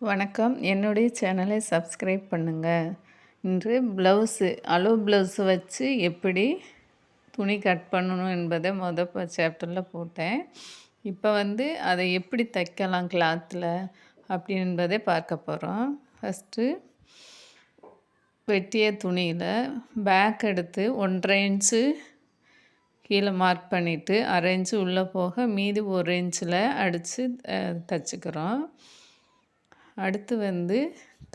வணக்கம். என்னுடைய சேனலை சப்ஸ்கிரைப் பண்ணுங்கள். இன்று அளவு ப்ளவுஸு வச்சு எப்படி துணி கட் பண்ணணும் என்பதை சாப்டரில் போட்டேன். இப்போ அதை எப்படி தைக்கலாம் கிளாத்தில் என்பதை பார்க்க போகிறோம். ஃபஸ்ட்டு வெட்டிய துணியில் பேக் எடுத்து 1.5 இன்ச்சு கீழே மார்க் பண்ணிவிட்டு 1/2 இன்ச்சு உள்ளே போக மீதி 1 இன்ச்சில் அடித்து தைச்சிக்கிறோம். அடுத்து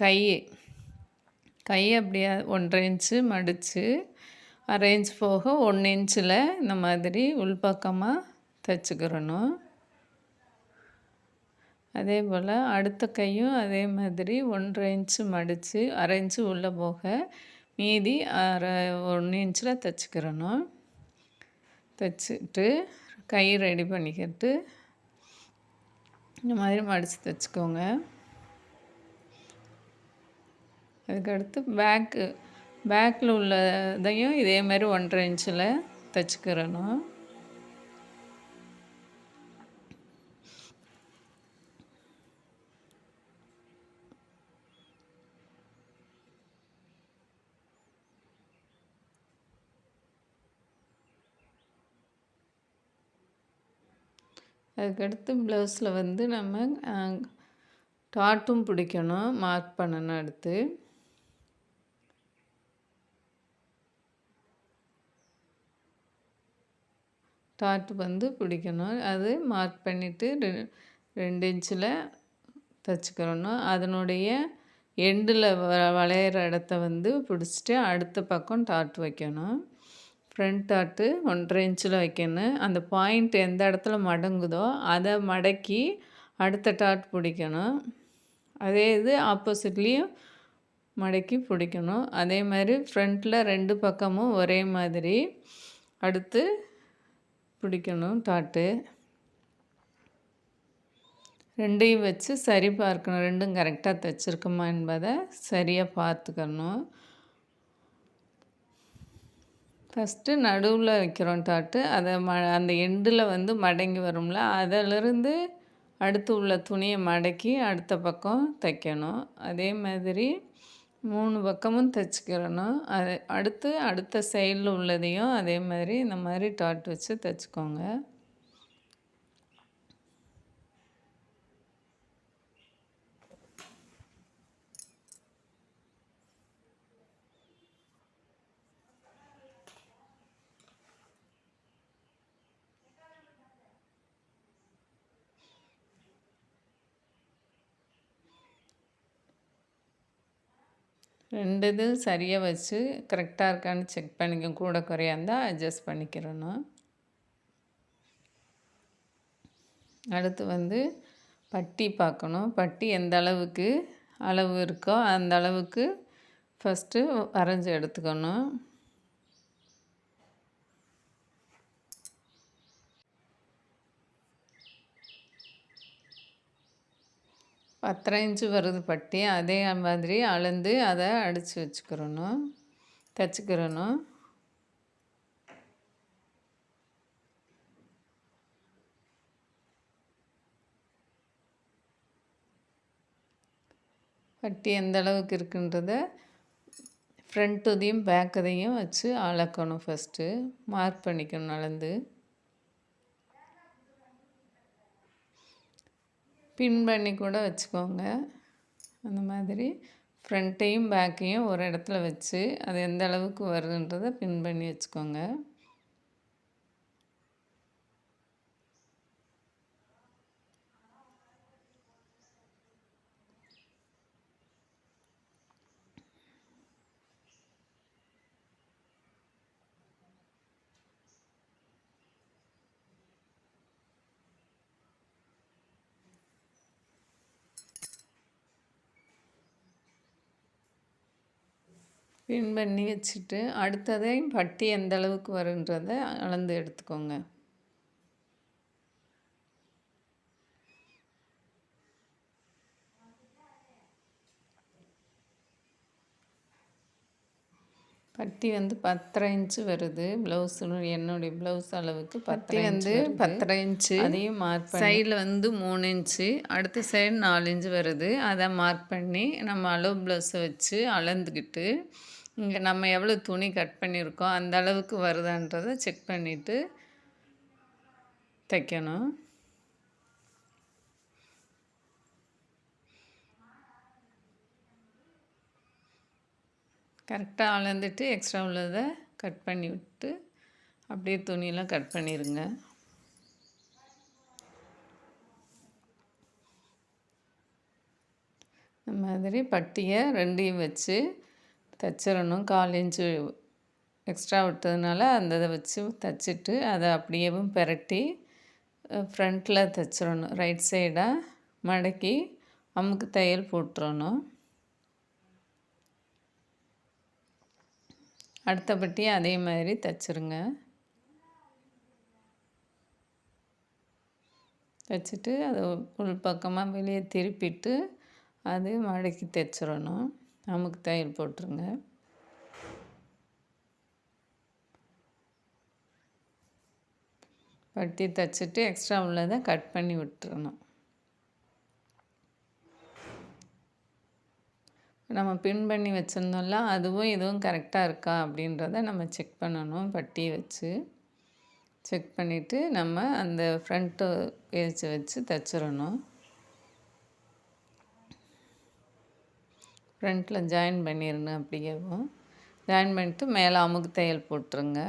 கை அப்படியே 1.5 இன்ச்சு மடித்து 1/2 இன்ச் போக 1 இன்ச்சில் இந்த மாதிரி உள்பக்கமாக தைச்சிக்கிறணும். அதே போல் அடுத்த கையும் அதே மாதிரி 1.5 இன்ச்சு மடித்து 1/2 இன்ச்சு உள்ளே போக மீதி 1 இன்ச்சில் தைச்சிக்கிறணும். தைச்சிட்டு கை ரெடி பண்ணிக்கிட்டு இந்த மாதிரி மடித்து தைச்சிக்கோங்க. அதுக்கடுத்து பேக்கில் உள்ளதையும் இதே மாதிரி 1.5 இன்ச்சில் தைச்சிக்கிறணும். அதுக்கடுத்து ப்ளவுஸில் நம்ம டாட்டும் பிடிக்கணும், மார்க் பண்ணணும். அடுத்து டாட்டு பிடிக்கணும். அது மார்க் பண்ணிவிட்டு 2 இன்ச்சில் தைச்சிக்கிறணும். அதனுடைய எண்டில் வளையிற இடத்த பிடிச்சிட்டு அடுத்த பக்கம் டாட் வைக்கணும். ஃப்ரண்ட் டாட்டு 1.5 இன்ச்சில் வைக்கணும். அந்த பாயிண்ட் எந்த இடத்துல மடங்குதோ அதை மடக்கி அடுத்த டாட் பிடிக்கணும். அதே இது ஆப்போசிட்லேயும் மடக்கி பிடிக்கணும். அதே மாதிரி ஃப்ரண்ட்டில் 2 பக்கமும் ஒரே மாதிரி அடுத்து பிடிக்கணும். டாட்டு ரெண்டையும் வச்சு சரி பார்க்கணும். ரெண்டும் கரெக்டாக தைச்சிருக்குமா என்பதை சரியாக பார்த்துக்கணும். ஃபஸ்ட்டு நடுவில் வைக்கிறோம் டாட்டு. அதை அந்த எண்டில் மடங்கி வரும்ல, அதிலிருந்து அடுத்து உள்ள துணியை மடக்கி அடுத்த பக்கம் தைக்கணும். அதே மாதிரி 3 பக்கமும் தைச்சிக்கிறணும். அடுத்த சைடில் உள்ளதையும் அதே மாதிரி இந்த மாதிரி டாட் வச்சு தைச்சிக்கோங்க. ரெண்டு இதுவும் சரியாக வச்சு கரெக்டாக இருக்கான்னு செக் பண்ணிக்க. கூட குறையா இருந்தால் அட்ஜஸ்ட் பண்ணிக்கிறணும். அடுத்து பட்டி பார்க்கணும். பட்டி எந்த அளவு இருக்கோ அந்த அளவுக்கு ஃபஸ்ட்டு வரைஞ்சி எடுத்துக்கணும். பத்தரை இன்ச்சு வருது பட்டி. அதே மாதிரி அளந்து அதை அடித்து வச்சுக்கிறணும், தைச்சிக்கிறணும். பட்டி எந்த அளவுக்கு இருக்குன்றதை ஃப்ரண்ட்டுதையும் பேக்குதையும் வச்சு அளக்கணும். ஃபஸ்ட்டு மார்க் பண்ணிக்கணும் அளந்து. பின் பண்ணி கூட வச்சுக்கோங்க. அந்த மாதிரி ஃப்ரண்ட்டையும் பேக்கையும் ஒரு இடத்துல வச்சு அது எந்த அளவுக்கு வருதுன்றதை பின் பண்ணி வச்சுக்கோங்க. பின் பண்ணி வச்சுட்டு அடுத்ததையும் பட்டி எந்த அளவுக்கு வருன்றதை அளந்து எடுத்துக்கோங்க. பட்டி வந்து 10.5 இன்ச்சு வருது. என்னுடைய ப்ளவுஸ் அளவுக்கு 10.5 வந்து 10.5 இன்ச்சு. அதையும் மார்க் பண்ணி சைடில் வந்து 3 இன்ச்சு, அடுத்த சைடு 4 இன்ச்சு வருது. அதை மார்க் பண்ணி நம்ம அளவு ப்ளவுஸை வச்சு அளந்துக்கிட்டு, இங்கே நம்ம எவ்வளோ துணி கட் பண்ணியிருக்கோம் அந்த அளவுக்கு வருதான்றதை செக் பண்ணிவிட்டு தைக்கணும். கரெக்டாக அளந்துட்டு எக்ஸ்ட்ரா உள்ளதை கட் பண்ணி விட்டு அப்படியே துணியெல்லாம் கட் பண்ணிடுங்க. இந்த மாதிரி பட்டியை ரெண்டையும் வச்சு தைச்சிடணும். 1/4 இன்ச்சு எக்ஸ்ட்ரா விட்டதுனால அந்த இதை வச்சு தைச்சிட்டு அதை அப்படியேவும் பெரட்டி ஃப்ரண்ட்டில் தைச்சிடணும். ரைட் சைடாக மடக்கி அமுக்கு தையல் போட்டுறணும். அடுத்த பட்டியை அதே மாதிரி தைச்சிருங்க. தைச்சிட்டு அதை உள் பக்கமாக வெளியே திருப்பிட்டு அது மடக்கி தைச்சிடணும். அமுக்கு தையல் போட்டுருங்க. பட்டி தைச்சிட்டு எக்ஸ்ட்ரா உள்ளதை கட் பண்ணி விட்டுறணும். நம்ம பின் பண்ணி வச்சுருந்தோம்ல, அதுவும் இதுவும் கரெக்டாக இருக்கா அப்படின்றத நம்ம செக் பண்ணணும். பட்டியை வச்சு செக் பண்ணிவிட்டு நம்ம அந்த ஃப்ரண்ட்டு பேஜை வச்சு தைச்சிடணும். ஃப்ரண்ட்டில் ஜாயின் பண்ணிடுங்க. அப்படியேவும் ஜாயின் பண்ணிவிட்டு மேலே அமுக்கு தையல் போட்டுருங்க.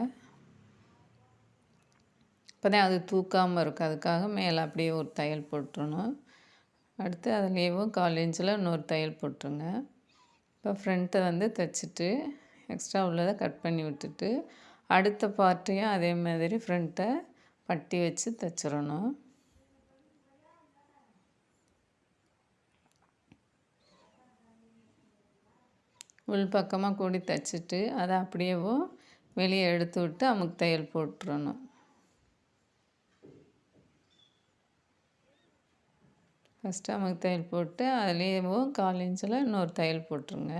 அப்போ தான் அது தூக்காமல் இருக்கும். அதுக்காக மேலே அப்படியே ஒரு தையல் போட்டுருணும். அடுத்து அதுலேயும் 1/4 இன்ச்சில் இன்னொரு தையல் போட்டுருங்க. இப்போ ஃப்ரண்ட்டை வந்து தைச்சிட்டு எக்ஸ்ட்ரா உள்ளதை கட் பண்ணி விட்டுட்டு அடுத்த பார்ட்டையும் அதே மாதிரி ஃப்ரண்ட்டை பட்டி வச்சு தைச்சிடணும். உள் பக்கமாக கூடி தைச்சிட்டு அதை அப்படியேவும் வெளியே எடுத்து விட்டு அமுக்கு தையல் போட்டுறணும். ஃபஸ்ட்டு அமுக்கு தையல் போட்டு அதுலேயும் 1/4 இன்ச்சில் இன்னொரு தையல் போட்டுருங்க.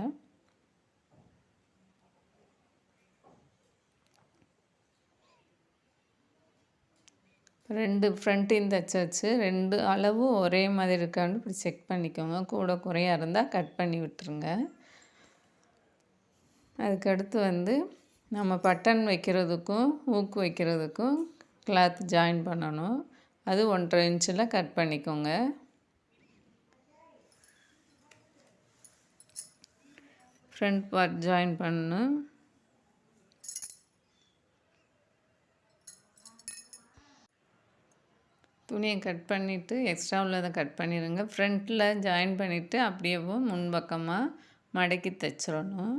ரெண்டு ஃப்ரண்ட்டையும் தைச்சாச்சு. 2 அளவும் ஒரே மாதிரி இருக்கான்னு இப்படி செக் பண்ணிக்கோங்க. கூட குறையா இருந்தால் கட் பண்ணி விட்டுருங்க. அதுக்கடுத்து வந்து நம்ம பட்டன் வைக்கிறதுக்கும் ஊக்கு வைக்கிறதுக்கும் கிளாத் ஜாயின் பண்ணணும். அது 1.5 இன்ச்சில் கட் பண்ணிக்கோங்க. ஃப்ரண்ட் பார்ட் ஜாயின் பண்ணணும். துணியை கட் பண்ணிவிட்டு எக்ஸ்ட்ரா உள்ளதை கட் பண்ணிடுங்க. ஃப்ரண்ட்டில் ஜாயின் பண்ணிவிட்டு அப்படியேவும் முன்பக்கமாக மடக்கி தைச்சிடணும்.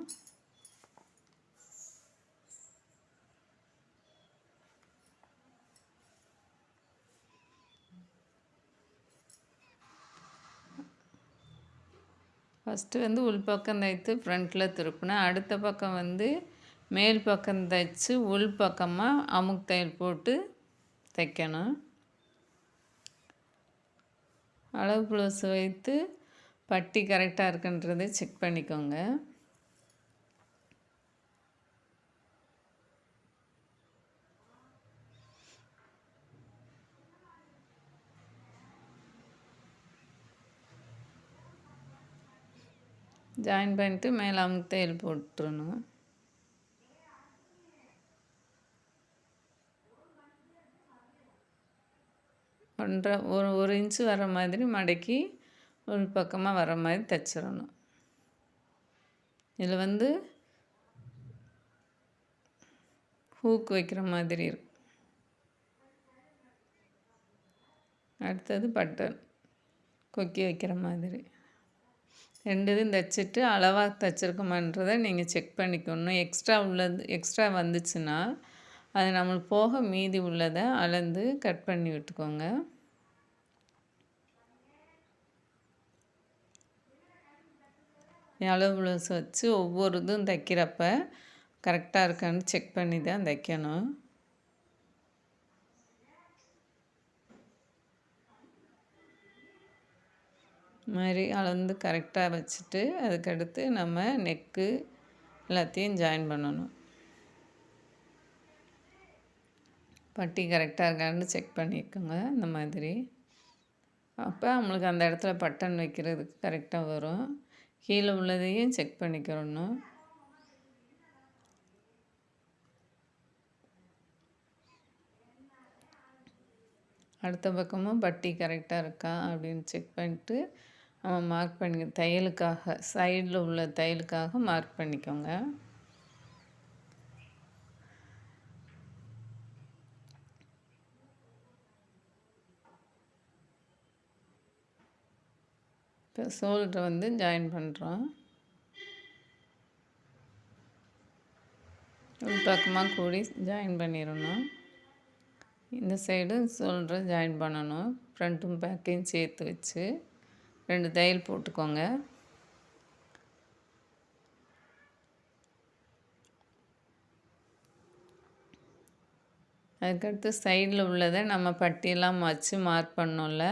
ஃபஸ்ட்டு வந்து உள் பக்கம் தைத்து ஃப்ரண்ட்டில் திருப்பினேன். அடுத்த பக்கம் வந்து மேல் பக்கம் தைச்சி உள் பக்கமாக அமுக்கு தையல் போட்டு தைக்கணும். அளவு ப்ளவுஸ் வைத்து பட்டி கரெக்டாக இருக்குன்றதை செக் பண்ணிக்கோங்க. ஜாயின் பண்ணிட்டு மேலே அமுக்கு தையல் போட்டுறணும். ஒரு இன்ச்சு வர மாதிரி மடக்கி உள் பக்கமாக வர மாதிரி தைச்சிடணும். இதில் வந்து ஹூக் வைக்கிற மாதிரி இருக்கும். அடுத்தது பட்டன் கொக்கி வைக்கிற மாதிரி 2 இதுவும் தைச்சிட்டு அளவாக தைச்சிருக்கோமான்றதை நீங்கள் செக் பண்ணிக்கணும். எக்ஸ்ட்ரா வந்துச்சுன்னா அது நம்மளுக்கு போக மீதி உள்ளதை அளந்து கட் பண்ணி விட்டுக்கோங்க. அளவு ப்ளவுஸ் வச்சு ஒவ்வொரு இதுவும் தைக்கிறப்ப கரெக்டாக இருக்கான்னு செக் பண்ணி தான் தைக்கணும். மாதிரி அளந்து கரெக்டாக வச்சுட்டு அதுக்கடுத்து நம்ம நெக்கு எல்லாத்தையும் ஜாயின் பண்ணணும். பட்டி கரெக்டாக இருக்கான்னு செக் பண்ணிக்கோங்க இந்த மாதிரி. அப்போ நம்மளுக்கு அந்த இடத்துல பட்டன் வைக்கிறதுக்கு கரெக்டாக வரும். கீழே உள்ளதையும் செக் பண்ணிக்கிறணும். அடுத்த பக்கமும் பட்டி கரெக்டாக இருக்கா அப்படின்னு செக் பண்ணிட்டு நம்ம மார்க் பண்ணி தையலுக்காக சைடில் உள்ள தையலுக்காக மார்க் பண்ணிக்கோங்க. இப்போ ஷோல்டரை வந்து ஜாயின் பண்ணுறோம். ஒரு பக்கமாக கூடி ஜாயின் பண்ணிடணும். இந்த சைடு ஷோல்டரை ஜாயின் பண்ணணும். ஃப்ரண்ட்டும் பேக்கையும் சேர்த்து வச்சு 2 தையல் போட்டுக்கோங்க. அதுக்கடுத்து சைடில் உள்ளதை நம்ம பட்டியெல்லாம் வச்சு மார்க் பண்ணோம்ல,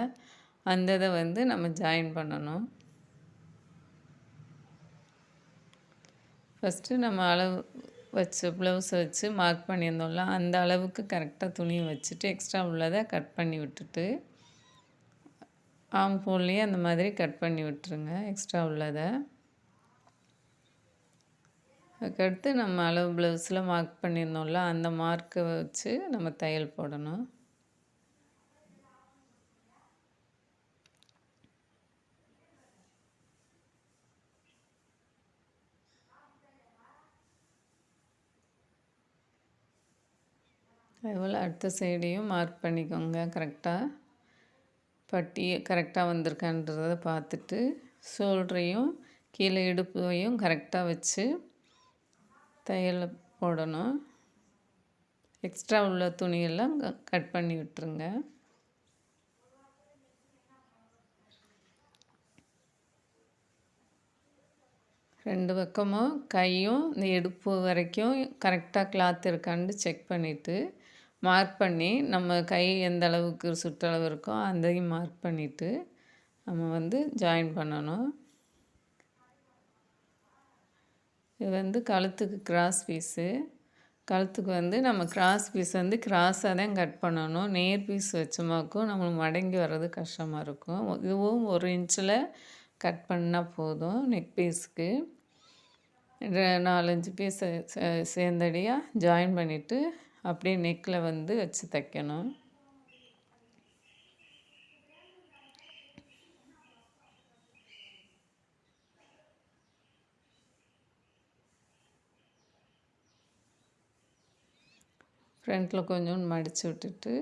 அந்த இதை வந்து நம்ம ஜாயின் பண்ணணும். ஃபஸ்ட்டு நம்ம அளவு வச்சு ப்ளவுஸை வச்சு மார்க் பண்ணியிருந்தோம்ல, அந்த அளவுக்கு கரெக்டாக துணியை வச்சுட்டு எக்ஸ்ட்ரா உள்ளதை கட் பண்ணி விட்டுட்டு ஆம் ஹோல்லையே அந்த மாதிரி கட் பண்ணி விட்டுருங்க எக்ஸ்ட்ரா உள்ளதை. அதுக்கடுத்து நம்ம அளவு ப்ளவுஸில் மார்க் பண்ணியிருந்தோம்ல, அந்த மார்க்கை வச்சு நம்ம தையல் போடணும். அதுபோல் அடுத்த சைடையும் மார்க் பண்ணிக்கோங்க. கரெக்டாக பட்டி கரெக்டாக வந்திருக்கான்றதை பார்த்துட்டு ஷோல்டரையும் கீழே இடுப்பையும் கரெக்டாக வச்சு தையல் போடணும். எக்ஸ்ட்ரா உள்ள துணியெல்லாம் கட் பண்ணி விட்டுருங்க. ரெண்டு பக்கமும் கையும் இந்த இடுப்பு வரைக்கும் கரெக்டாக கிளாத் இருக்கான்னு செக் பண்ணிவிட்டு மார்க் பண்ணி நம்ம கை எந்த அளவுக்கு சுற்றளவு இருக்கோ அதையும் மார்க் பண்ணிவிட்டு நம்ம வந்து ஜாயின் பண்ணணும். இது வந்து கழுத்துக்கு கிராஸ் பீஸு. கழுத்துக்கு வந்து நம்ம கிராஸ் பீஸ் வந்து கிராஸாக தான் கட் பண்ணணும். நேர் பீஸ் வச்சோமாக்கும் நம்மளுக்கு மடங்கி வர்றது கஷ்டமாக இருக்கும். இதுவும் 1 இன்ச்சில் கட் பண்ணால் போதும். நெக் பீஸுக்கு 4-5 பீஸ் சேர்ந்தடியாக ஜாயின் பண்ணிவிட்டு அப்படியே நெக்கில் வந்து வச்சு தைக்கணும். ஃப்ரண்ட்டில் கொஞ்சம் மடித்து விட்டுட்டு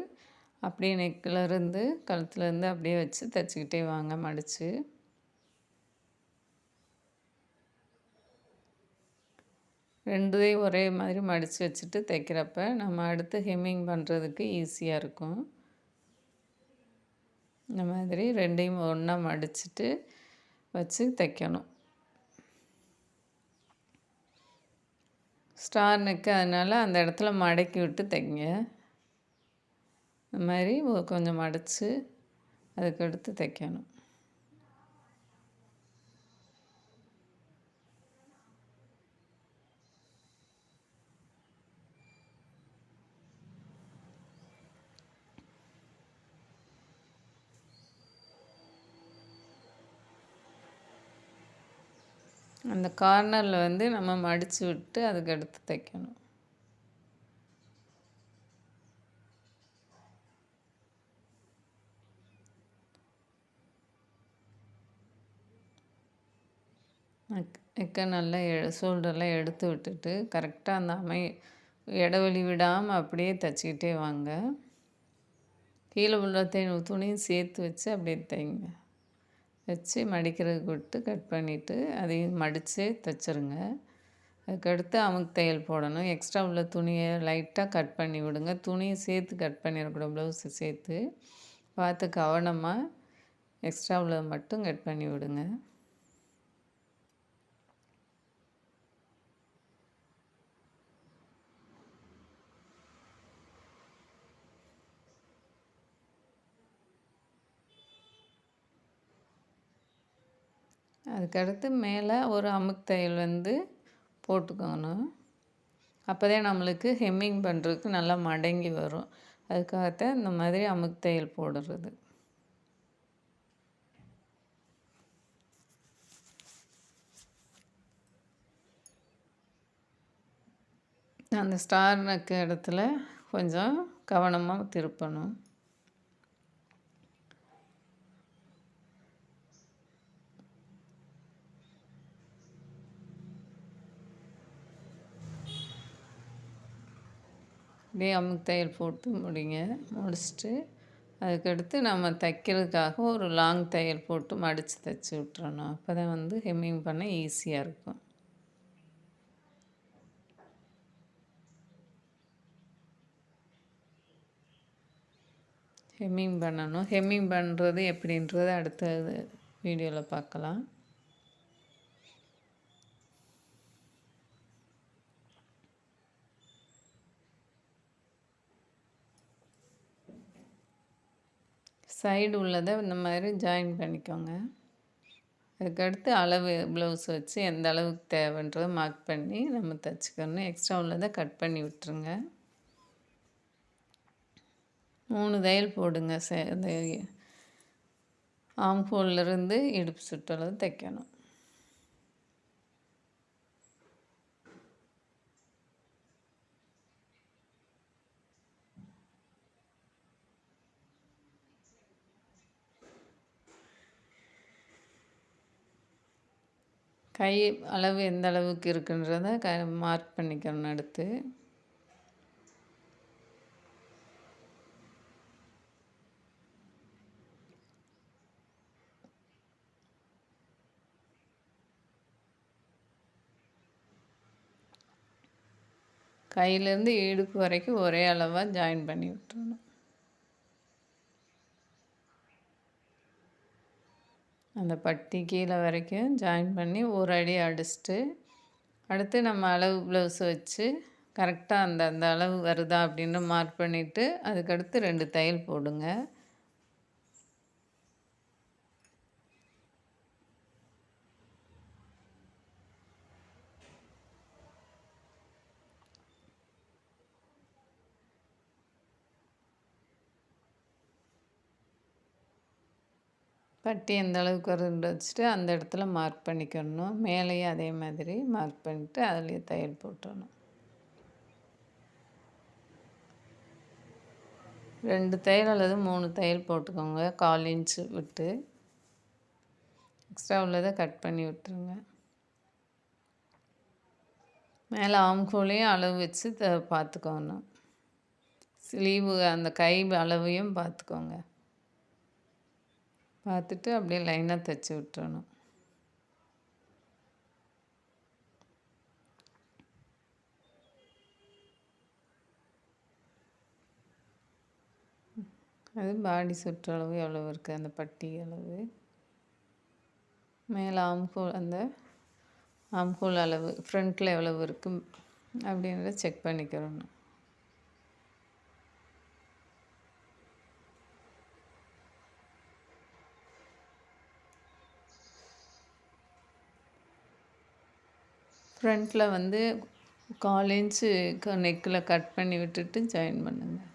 அப்படியே நெக்கிலேருந்து கழுத்துலேருந்து அப்படியே வச்சு தைச்சிக்கிட்டே வாங்க மடித்து. ரெண்டுதையும் ஒரே மாதிரி மடித்து வச்சுட்டு தைக்கிறப்ப நம்ம அடுத்து ஹெம்மிங் பண்ணுறதுக்கு ஈஸியாக இருக்கும். இந்த மாதிரி ரெண்டையும் ஒன்றா மடிச்சுட்டு வச்சு தைக்கணும். ஸ்டார் நெக்கு அதனால் அந்த இடத்துல மடக்கி விட்டு தைங்க. இந்த மாதிரி கொஞ்சம் மடித்து அதுக்கடுத்து தைக்கணும். அந்த கார்னரில் வந்து நம்ம மடித்து விட்டு அதுக்கடுத்து தைக்கணும். நெக்கை நல்லா ஷோல்டர்லாம் எடுத்து விட்டுட்டு கரெக்டாக அந்த இடைவெளி விடாமல் அப்படியே தைச்சிக்கிட்டே வாங்க. கீழே உள்ள துணியும் சேர்த்து வச்சு அப்படியே தைங்க. வச்சு மடிக்கிறதுக்கு விட்டு கட் பண்ணிவிட்டு அதையும் மடித்து தைச்சிருங்க. அதுக்கடுத்து அமுக்கு தையல் போடணும். எக்ஸ்ட்ரா உள்ள துணியை லைட்டாக கட் பண்ணி விடுங்க. துணியை சேர்த்து கட் பண்ணிடக்கூடாது, ப்ளவுஸை சேர்த்து பார்த்து கவனமாக எக்ஸ்ட்ரா உள்ளதை மட்டும் கட் பண்ணி விடுங்க. அதுக்கடுத்து மேலே ஒரு அமுக்கு தையல் வந்து போட்டுக்கணும். அப்போ தான் நம்மளுக்கு ஹெம்மிங் பண்ணுறதுக்கு நல்லா மடங்கி வரும். அதுக்காகத்தான் இந்த மாதிரி அமுக்கு தையல் போடுறது. அந்த ஸ்டார் நெக் இடத்துல கொஞ்சம் கவனமாக திருப்பணும். அப்படியே அமுக்கு தையல் போட்டு முடிச்சுட்டு அதுக்கடுத்து நம்ம தைக்கிறதுக்காக ஒரு லாங் தையல் போட்டு மடித்து தைச்சி விட்டுறணும். அப்போ தான் வந்து ஹெம்மிங் பண்ண ஈஸியாக இருக்கும். ஹெம்மிங் பண்ணணும். ஹெம்மிங் பண்ணுறது எப்படின்றது அடுத்த வீடியோவில் பார்க்கலாம். சைடு உள்ளதை இந்த மாதிரி ஜாயின் பண்ணிக்கோங்க. அதுக்கடுத்து அளவு ப்ளவுஸ் வச்சு எந்த அளவுக்கு தேவைன்றதை மார்க் பண்ணி நம்ம தைச்சிக்கணும். எக்ஸ்ட்ரா உள்ளதை கட் பண்ணி விட்டுருங்க. 3 தையல் போடுங்க. இந்த ஆம் ஹோல்லேருந்து இடுப்பு சுற்றளவு தைக்கணும். கை அளவு எந்த அளவுக்கு இருக்குன்றதை மார்க் பண்ணிக்கணும். அடுத்து கையிலேருந்து இடுப்பு வரைக்கும் ஒரே அளவாக ஜாயின் பண்ணி விட்டுறணும். அந்த பட்டி கீழே வரைக்கும் ஜாயின் பண்ணி ஒரு அடி அடிச்சுட்டு அடுத்து நம்ம அளவு ப்ளவுஸ் வச்சு கரெக்டாக அந்த அளவு வருதா அப்படின்னு மார்க் பண்ணிவிட்டு அதுக்கடுத்து 2 தையல் போடுங்க. பட்டி எந்த அளவுக்கு வருதுன்னு வச்சுட்டு அந்த இடத்துல மார்க் பண்ணிக்கணும். மேலேயும் அதே மாதிரி மார்க் பண்ணிவிட்டு அதுலேயே தையல் போட்டுடணும். 2 தையல் அல்லது 3 தையல் போட்டுக்கோங்க. 1/4 இன்ச்சு விட்டு எக்ஸ்ட்ரா உள்ளதை கட் பண்ணி விட்டுருங்க. மேலே ஆம்கோலையும் அளவு வச்சு பார்த்துக்கோணும். ஸ்லீவு அந்த கை அளவையும் பார்த்துக்கோங்க. பார்த்துட்டு அப்படியே லைனாக தைச்சி விட்டுறணும். அது பாடி சுற்றளவு எவ்வளோ இருக்குது அந்த பட்டி அளவு. மேலே அந்த ஆம்ஹோல் அளவு ஃப்ரண்ட்டில் எவ்வளவு இருக்குது அப்படின்றத செக் பண்ணிக்கிறோம். ஃப்ரண்ட்டில் வந்து 1/4 இன்ச்சு நெக்கில் கட் பண்ணி விட்டுட்டு ஜாயின் பண்ணுங்கள்.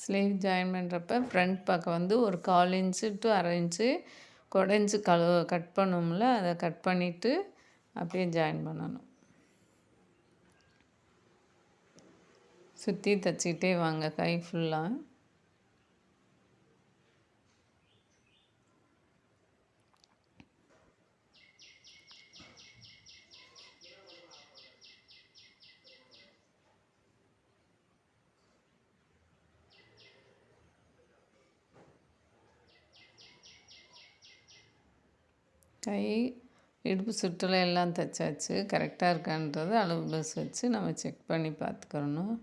ஸ்லீவ் ஜாயின் பண்ணுறப்ப ஃப்ரண்ட் பக்கம் வந்து ஒரு 1/4 இன்ச்சு டு 1/2 இன்ச்சு குடஞ்சி கட் பண்ணோம்ல, அதை கட் பண்ணிவிட்டு அப்படியே ஜாயின் பண்ணணும். சுற்றி தைச்சிக்கிட்டே வாங்க கை ஃபுல்லாக. கை இடுப்பு சுற்றலை எல்லாம் தைச்சாச்சு. கரெக்டாக இருக்கான்றது அளவு ப்ளவுஸ் வச்சு நம்ம செக் பண்ணி பார்த்துக்கிறணும்.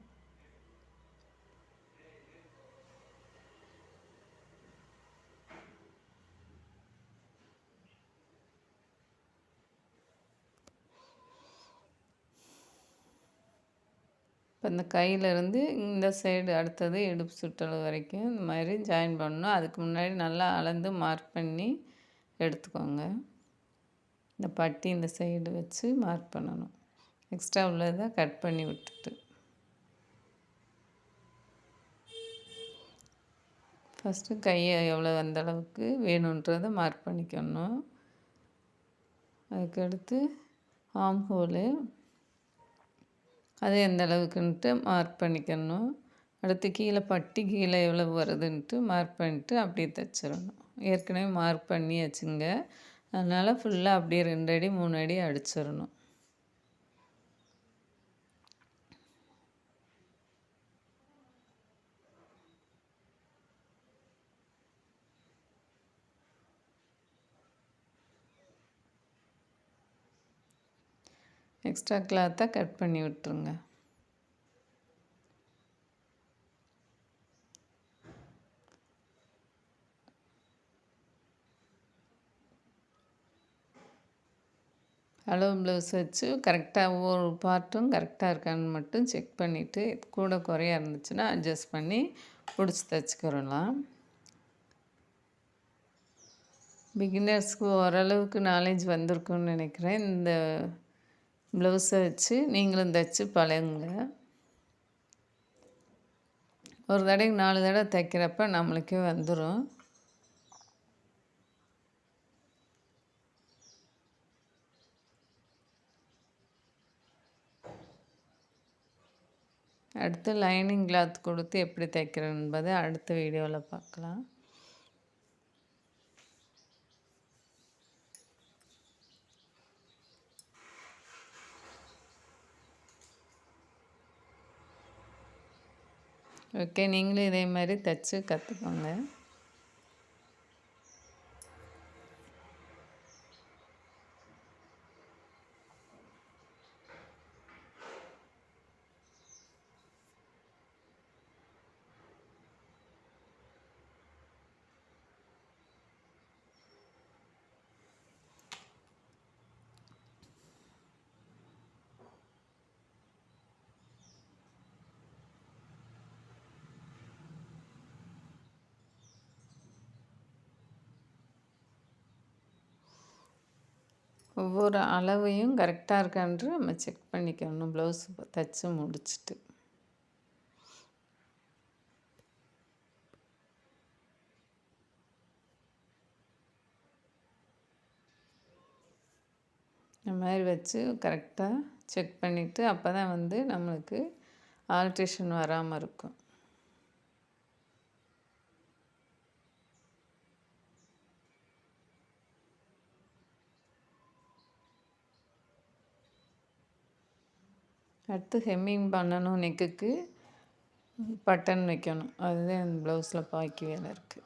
இப்போ இந்த கையிலேருந்து இந்த சைடு அடுத்தது இடுப்பு சுற்றளவு வரைக்கும் இந்த மாதிரி ஜாயின் பண்ணணும். அதுக்கு முன்னாடி நல்லா அளந்து மார்க் பண்ணி எடுத்துக்கோங்க. இந்த பட்டி இந்த சைடு வச்சு மார்க் பண்ணணும். எக்ஸ்ட்ரா உள்ளதை கட் பண்ணி விட்டுட்டு ஃபஸ்ட்டு கையை எவ்வளோ அந்த அளவுக்கு வேணுன்றதை மார்க் பண்ணிக்கணும். அதுக்கடுத்து ஆர்ம் ஹோலு அது எந்த அளவுக்குன்ட்டு மார்க் பண்ணிக்கணும். அடுத்து கீழே பட்டி கீழே எவ்வளோ வருதுன்ட்டு மார்க் பண்ணிட்டு அப்படியே தைச்சிடணும். ஏற்கனவே மார்க் பண்ணியாச்சுங்க, அதனால் ஃபுல்லாக அப்படியே 2 அடி 3 அடி அடிச்சிடணும். எக்ஸ்ட்ரா கிளாத்தை கட் பண்ணி விட்டுருங்க. அளவு ப்ளவுஸ் வச்சு கரெக்டாக ஒவ்வொரு பார்ட்டும் கரெக்டாக இருக்கான்னு மட்டும் செக் பண்ணிவிட்டு கூட குறையா இருந்துச்சுன்னா அட்ஜஸ்ட் பண்ணி பிடிச்சி தைச்சிக்கிறலாம். பிகினர்ஸ்க்கு ஓரளவுக்கு நாலேஜ் வந்திருக்குன்னு நினைக்கிறேன். இந்த ப்ளவுஸை வச்சு நீங்களும் தைச்சி பழகுங்க. ஒரு தடவைக்கு 4 தடவை தைக்கிறப்ப நம்மளுக்கே வந்துடும். அடுத்து லைனிங் கிளாத் கொடுத்து எப்படி தைக்கிறேன் என்பதை அடுத்த வீடியோவில் பார்க்கலாம். ஓகே, நீங்களும் இதே மாதிரி தைச்சி கற்றுக்கோங்க. ஒவ்வொரு அளவையும் கரெக்டாக இருக்கான்று நம்ம செக் பண்ணிக்கணும் ப்ளவுஸ் தைச்சி முடிச்சுட்டு. இந்த மாதிரி வச்சு கரெக்டாக செக் பண்ணிவிட்டு அப்போ தான் வந்து நம்மளுக்கு ஆல்ட்ரேஷன் வராமல் இருக்கும். அடுத்து ஹெம்மிங் பண்ணணும். நெக்குக்கு பட்டன் வைக்கணும். அதுதான் இந்த ப்ளவுஸில் பாக்கி வேலை இருக்குது.